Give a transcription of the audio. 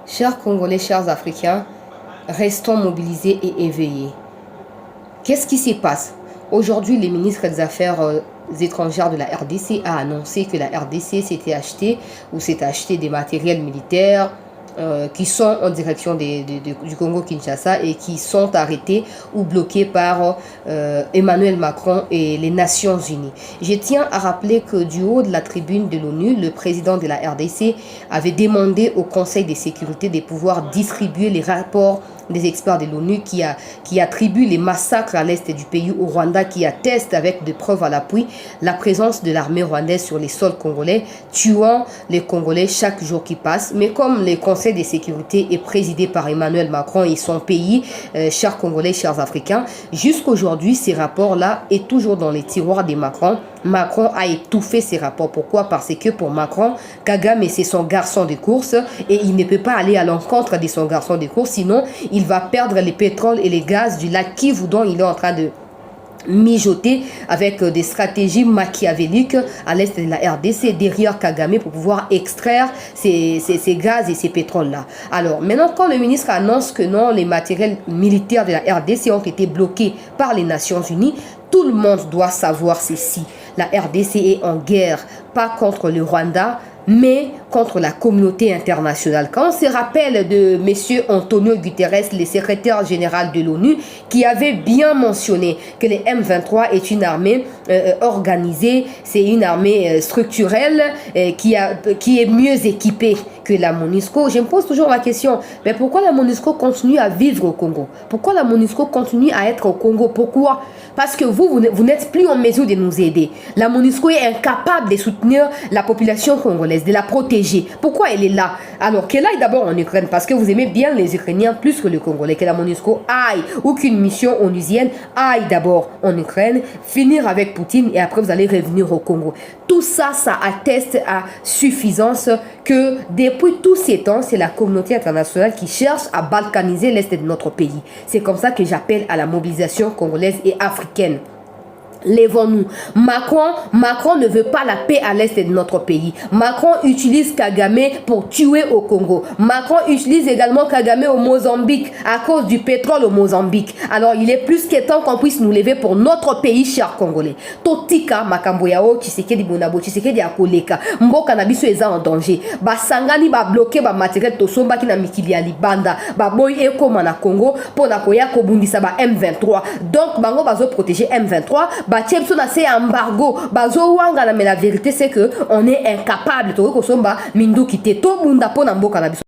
Chers Congolais, chers Africains, restons mobilisés et éveillés. Qu'est-ce qui se passe? Aujourd'hui, le ministre des Affaires étrangères de la RDC a annoncé que la RDC s'est acheté des matériels militaires qui sont en direction du Congo-Kinshasa et qui sont arrêtés ou bloqués par Emmanuel Macron et les Nations Unies. Je tiens à rappeler que du haut de la tribune de l'ONU, le président de la RDC avait demandé au Conseil de sécurité de pouvoir distribuer les rapports des experts de l'ONU qui attribuent les massacres à l'est du pays au Rwanda, qui attestent avec des preuves à l'appui la présence de l'armée rwandaise sur les sols congolais, tuant les Congolais chaque jour qui passe. Mais comme le Conseil de sécurité est présidé par Emmanuel Macron et son pays, chers Congolais, chers Africains, jusqu'aujourd'hui, ces rapports-là est toujours dans les tiroirs de Macron. Macron a étouffé ces rapports. Pourquoi? Parce que pour Macron, Kagame, c'est son garçon de course et il ne peut pas aller à l'encontre de son garçon de course, sinon il va perdre les pétroles et les gaz du lac Kivu dont il est en train de mijoter avec des stratégies machiavéliques à l'est de la RDC derrière Kagame pour pouvoir extraire ces gaz et ces pétroles-là. Alors maintenant, quand le ministre annonce que non, les matériels militaires de la RDC ont été bloqués par les Nations Unies, tout le monde doit savoir ceci. La RDC est en guerre, pas contre le Rwanda, mais contre la communauté internationale. Quand on se rappelle de M. Antonio Guterres, le secrétaire général de l'ONU, qui avait bien mentionné que les M23 est une armée organisée, c'est une armée structurelle qui est mieux équipée que la MONUSCO, je me pose toujours la question, mais pourquoi la MONUSCO continue à vivre au Congo? Pourquoi la MONUSCO continue à être au Congo? Pourquoi? Parce que vous n'êtes plus en mesure de nous aider. La MONUSCO est incapable de soutenir la population congolaise, de la protéger. Pourquoi elle est là? Alors qu'elle aille d'abord en Ukraine, parce que vous aimez bien les Ukrainiens plus que les Congolais, que la MONUSCO aille, ou qu'une mission onusienne aille d'abord en Ukraine, finir avec Poutine et après vous allez revenir au Congo. Tout ça, ça atteste à suffisance que depuis tous ces temps, c'est la communauté internationale qui cherche à balkaniser l'Est de notre pays. C'est comme ça que j'appelle à la mobilisation congolaise et africaine. Lèvons-nous. Macron ne veut pas la paix à l'est de notre pays. Macron utilise Kagame pour tuer au Congo. Macron utilise également Kagame au Mozambique à cause du pétrole au Mozambique. Alors il est plus que temps qu'on puisse nous lever pour notre pays, chers Congolais. Totika makambo yao Tshisekedi bonabo Tshisekedi akoleka. Mboka na biso eza en danger. Ba sangani ba bloquer ba matériel tosomba ki na mikili ya libanda. Ba boy ekoma na Congo pour na koya kobundisa ba M23. Donc bango bazo protéger M23. C'est embargo mais la vérité c'est que on est incapable de mindu kite to bunda pona mboka na biso.